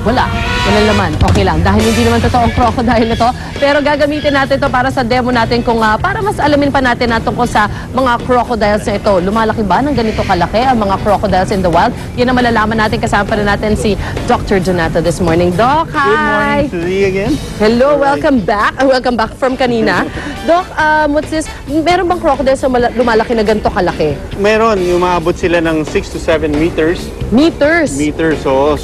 Wala. Wala naman. Okay lang. Dahil hindi naman totoong crocodile na to. Pero gagamitin natin to para sa demo natin kung para mas alamin pa natin na tungkol sa mga crocodiles na ito. Lumalaki ba ng ganito kalaki ang mga crocodiles in the wild? Yan ang malalaman natin. Kasama pa rin natin si Dr. Donato this morning. Doc, hi! Good morning to you again. Hello, welcome back. Welcome back from kanina. Doc, what's this? Meron bang crocodiles na lumalaki na ganito kalaki? Meron, umaabot sila ng 6 to 7 meters. Meters? Meters, so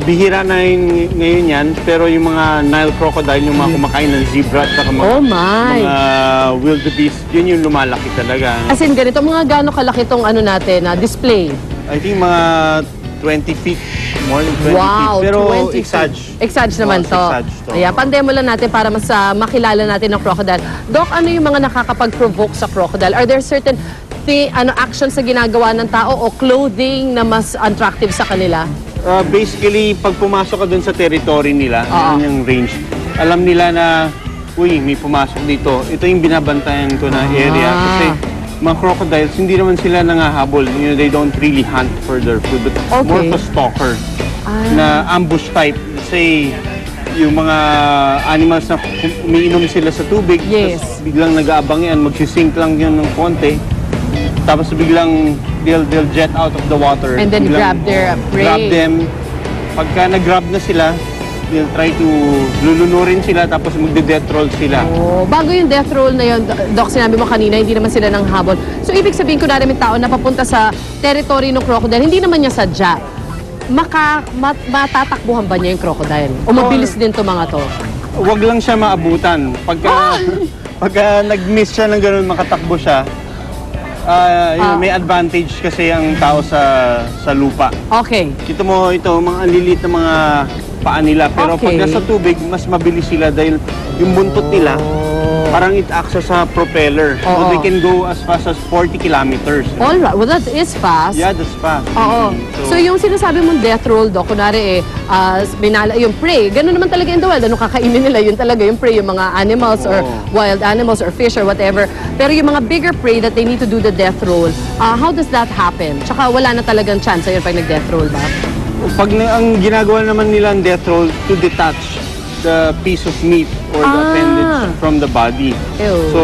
bihira na ngayon yan, pero yung mga Nile crocodile, yung mga kumakain ng zebra at saka Oh my! mga wildebeest, yun yung lumalaki talaga. As in, ganito, mga gaano kalaki tong ano natin, display? I think mga 20 feet, more than 20 Wow, feet. Pero 20 exage. Exage naman to. Exage to. Ayan, pandemo lang natin para mas makilala natin ng crocodile. Doc, ano yung mga nakakapag-provoke sa crocodile? Are there certain actions na ginagawa ng tao o clothing na mas attractive sa kanila? Basically, pag pumasok ka dun sa territory nila, yun yung range, alam nila na, uy, may pumasok dito. Ito yung binabantayan ko na area. Kasi mga crocodiles, hindi naman sila nangahabol. You know, they don't really hunt for their food, but more of a stalker na ambush type. Say, yung mga animals na umiinom sila sa tubig, tapos biglang nag-aabang yan, magsisink lang yun ng konti. Tapos biglang they'll jet out of the water. And then grab their prey. Grab them. Pagka nag-grab na sila, they'll try to lulunurin sila tapos magde-death roll sila. Oh, bago yung death roll na yun, Doc, sinabi mo kanina, hindi naman sila nang habol. So, ibig sabihin ko na rin tao na papunta sa territory ng crocodile, hindi naman niya sadya. Matatakbuhan ba niya yung crocodile? O mabilis din to mga to? Huwag lang siya maabutan. Pagka nag-miss siya ng ganun, makatakbo siya, may advantage kasi ang tao sa lupa. Okay. Kita mo ito, mga anlilit na mga paa nila. Pero pag nasa tubig, mas mabilis sila dahil yung buntot nila, parang it acts as a propeller. So they can go as fast as 40 kilometers. Alright, well that is fast. Yeah, that's fast. Oo. So yung sinasabi mong death roll, Doc, kunwari yung prey, gano'n naman talaga in the wild. Ano kakainin nila? Yun talaga yung prey, yung mga animals or wild animals or fish or whatever. Pero yung mga bigger prey that they need to do the death roll, how does that happen? Tsaka wala na talagang chance yun pag nag-death roll ba? Pag ang ginagawa naman nila ang death roll, to detach the piece of meat or the appendage from the body. Ew. So,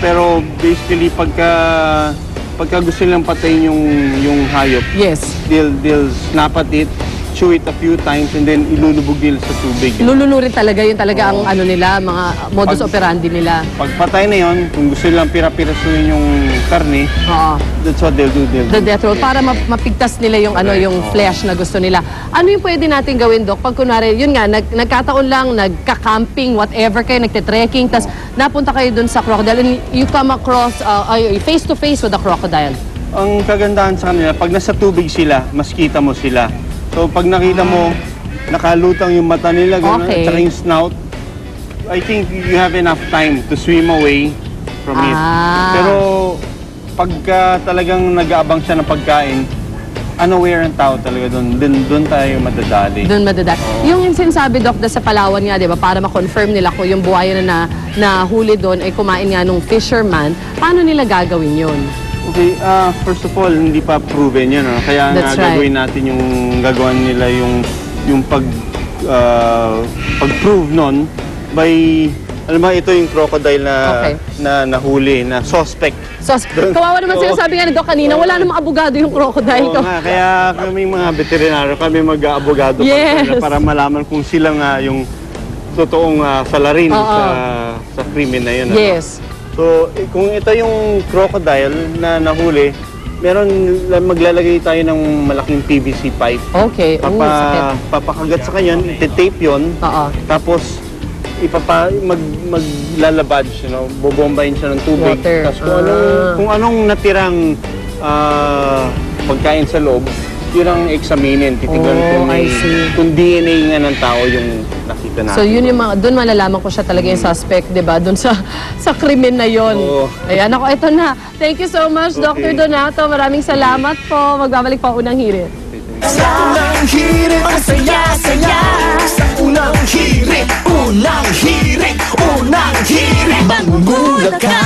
pero basically pagka gusto nilang patayin yung hayop, they'll snap at it, chew it a few times, and then ilulubog nila sa tubig. Lulunurin talaga, yun talaga ang ano nila, mga modus operandi nila. Pag patay na yun, kung gusto nilang pira-pirasuin yung karne, that's what they'll do. The death roll, para mapigtas nila yung yung flesh na gusto nila. Ano yung pwede natin gawin, Doc? Pag kunwari, yun nga, nagkataon lang, nagka-camping, whatever kayo, nagte-trekking, tas napunta kayo dun sa crocodile, and you come across face-to-face with the crocodile. Ang kagandahan sa kanila, pag nasa tubig sila, mas kita mo sila. So pag nakita mo, nakalutang yung mata nila, gano'n, at saka yung snout, I think you have enough time to swim away from it. Pero pagka talagang nag-aabang siya ng pagkain, unaware ang tao talaga doon tayo madadali. Doon madadali. Yung sinasabi, Doc, sa Palawan nga, di ba, para ma-confirm nila kung yung buhaya na huli doon ay kumain nga nung fisherman, paano nila gagawin yun? Okay, first of all, hindi pa proven yun. Kaya nga gagawin natin yung gagawan nila yung pag-prove nun by, alam mo, ito yung crocodile na nahuli, na suspect. Kawawa naman sinasabi nga ni Doc kanina, wala namang abogado yung crocodile. Kaya kami mga veterinaryo, kami mag-aabogado para malaman kung sila nga yung totoong salarin sa krimen na yun. Yes. So, kung ito yung crocodile na nahuli, maglalagay tayo ng malaking PVC pipe. Okay. Papakagat sa kanya, iti-tape yun. Tapos, maglalabadge, bobombahin siya ng tubig. Tapos kung anong natirang pagkain sa loob, yun ang examinin. Titignan kung DNA nga ng tao yung nakita natin. So yun yung doon malalaman ko siya talaga yung suspect, di ba? Doon sa krimen na yun. Ayan, ako, ito na. Thank you so much, Dr. Donato. Maraming salamat po. Magbabalik pa unang hirit. Sa unang hirit, ang saya-saya. Sa unang hirit, magugulat ka.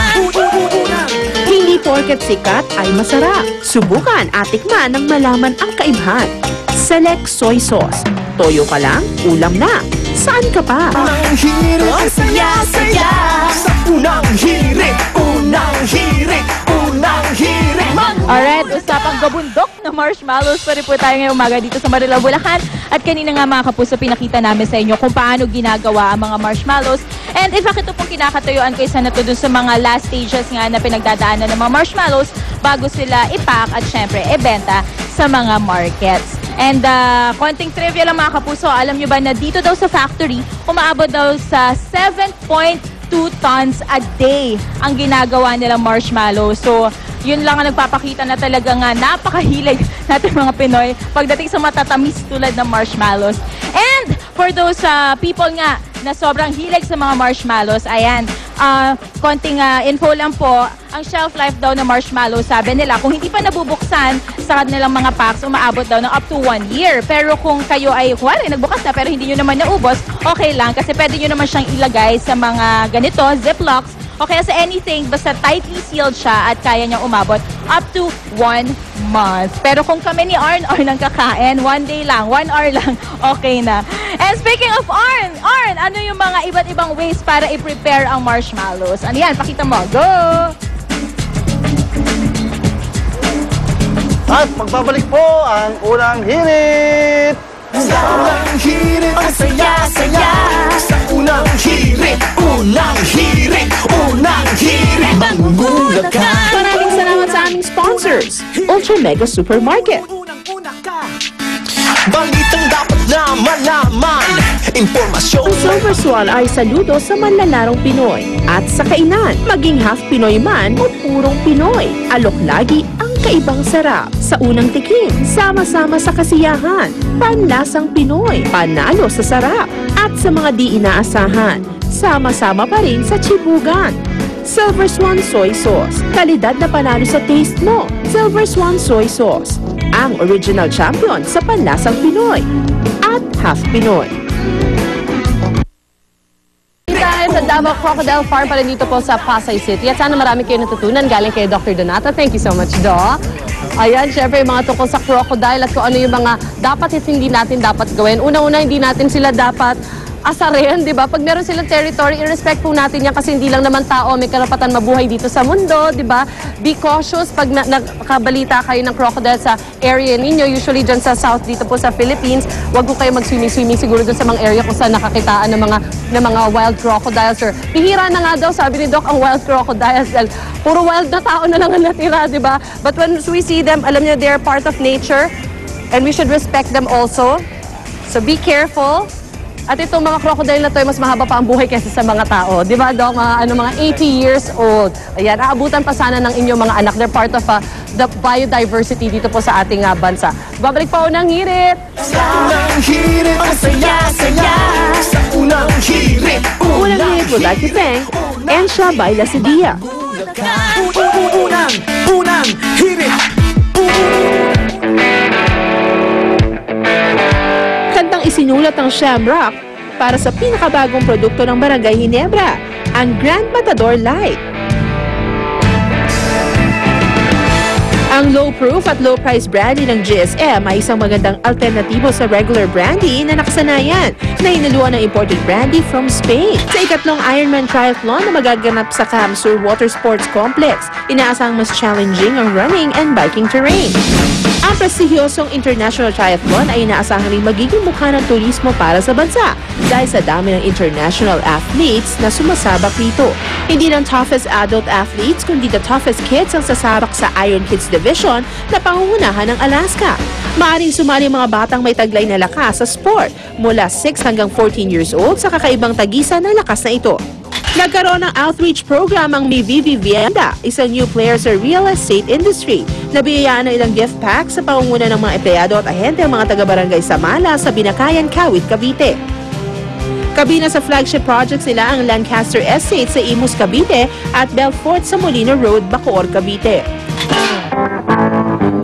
Hindi porket sikat ay masarap. Subukan at tikman nang malaman ang kaibahan. Select Soy Sauce. Toyo pa lang, ulam na. Saan ka pa? Unang hirit, ang saya-saya. Sa unang hirit, unang hirit, unang hirit. Alright, usapang gabundok na marshmallows pa rin po tayo ngayong umaga dito sa Marilao, Bulacan. At kanina nga mga kapuso, pinakita namin sa inyo kung paano ginagawa ang mga marshmallows. And in fact, ito pong kinakatuyuan kaysa na to dun sa mga last stages nga na pinagdadaanan ng mga marshmallows bago sila ipack at syempre ibenta sa mga markets. And konting trivia lang mga kapuso, alam nyo ba na dito daw sa factory, umaabot daw sa 7.2 tons a day ang ginagawa nilang marshmallow. So, yun lang ang nagpapakita na talaga nga napakahilig natin mga Pinoy pagdating sa matatamis tulad ng marshmallows. And for those people nga na sobrang hilig sa mga marshmallows, ayan, konting info lang po, ang shelf life daw ng marshmallows, sabi nila, kung hindi pa nabubuksan sa kanilang mga packs, umaabot daw ng up to 1 year. Pero kung kayo ay, kuwari, nagbukas na pero hindi nyo naman naubos, okay lang, kasi pwede nyo naman siyang ilagay sa mga ganito, ziplocks, o kaya sa anything, basta tightly sealed siya at kaya niyang umabot up to 1 month. Pero kung kami ni Arn nang kakain, 1 day lang, 1 hour lang, okay na. And speaking of Arn, ano yung mga iba't ibang ways para i-prepare ang marshmallows? Ano yan? Pakita mo. Go! At magbabalik po ang unang hirit! Sa unang hirit, ang saya-saya. Sa unang hirit, unang hirit, unang hirit. Manggulat ka. Maraming salamat sa aming sponsors, Ultra Mega Supermarket. Unang-una ka. Balitang dapat na malaman. Impormasyon. Silver Swan ay saludo sa manlalarong Pinoy at sa kainan, maging half Pinoy man o purong Pinoy. Alok lagi ang kaibang sarap. Sa unang tikim, sama-sama sa kasiyahan. Panlasang Pinoy, panalo sa sarap. At sa mga di inaasahan, sama-sama pa rin sa chibugan. Silver Swan Soy Sauce, kalidad na panalo sa taste mo. Silver Swan Soy Sauce, ang original champion sa panlasang Pinoy at half Pinoy. Tayo sa Davao Crocodile Farm para dito po sa Pasay City. At sana marami kayo natutunan galing kay Dr. Donato. Thank you so much, Doc. Ayan, syempre yung mga tungkol sa crocodile at kung ano yung mga dapat at hindi natin dapat gawin. Unang-una, hindi natin sila dapat asarin, di ba? Pag meron silang territory, i-respect po natin yan kasi hindi lang naman tao may karapatan mabuhay dito sa mundo, di ba? Be cautious pag nakabalita kayo ng crocodile sa area ninyo, usually dyan sa south dito po sa Philippines, wag po kayo mag-swimming siguro dun sa mga area kung saan nakakitaan ng mga wild crocodiles. Or bihira na nga daw, sabi ni Doc, ang wild crocodiles. Puro wild na tao na lang ang natira, di ba? But when we see them, alam niyo, they're part of nature and we should respect them also. So be careful. At itong mga crocodile na to ay mas mahaba pa ang buhay kaysa sa mga tao. Di ba, Dok? Mga 80 years old. Ayan, aabutan pa sana ng inyong mga anak. They're part of the biodiversity dito po sa ating bansa. Babalik pa unang hirit. Sa unang hirit, ang saya-saya. Sa unang hirit, Unang hirit would like to thank Ensha by La Sedia. unang hirit. Kantang isinulat ng Shamrock para sa pinakabagong produkto ng Barangay Ginebra, ang Grand Matador Light. Ang low-proof at low-price brandy ng GSM ay isang magandang alternatibo sa regular brandy na nakasanayan na hinaluan ng imported brandy from Spain. Sa ikatlong Ironman Triathlon na magaganap sa Camsur Water Sports Complex, inaasang mas challenging ang running and biking terrain. Ang prestigyosong International Triathlon ay inaasahan rin magiging mukha ng turismo para sa bansa dahil sa dami ng international athletes na sumasabak dito. Hindi lang toughest adult athletes kundi the toughest kids ang sasabak sa Iron Kids Division na pangungunahan ng Alaska. Maaring sumali mga batang may taglay na lakas sa sport mula 6 hanggang 14 years old sa kakaibang tagisan na lakas na ito. Nagkaroon ng outreach program ang Mi Vivienda, isang new player sa real estate industry. Nabiyayaan ng ilang gift packs sa pangunguna ng mga empleyado at ahente ng mga taga-barangay Samala sa Binakayan, Kawit, Cavite. Kabina sa flagship projects nila ang Lancaster Estate sa Imus, Cavite at Belfort sa Molino Road, Bacoor, Cavite.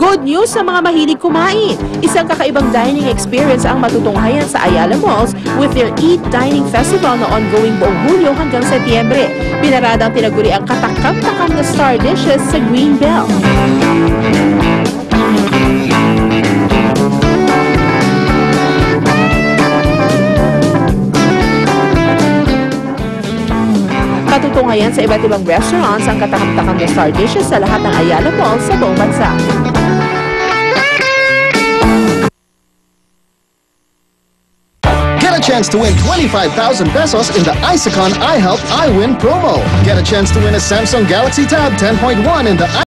Good news sa mga mahilig kumain. Isang kakaibang dining experience ang matutunghayan sa Ayala Malls with their Eat Dining Festival na ongoing buong Hulyo hanggang Setyembre. Pinaradang tinaguri ang katakam-takam na star dishes sa Greenbelt. matutunghayan sa iba't ibang restaurants ang katakam-takam na star dishes sa lahat ng Ayala Malls sa buong bansa. Get a chance to win 25,000 pesos in the Isacon iHelp iWin promo. Get a chance to win a Samsung Galaxy Tab 10.1 in the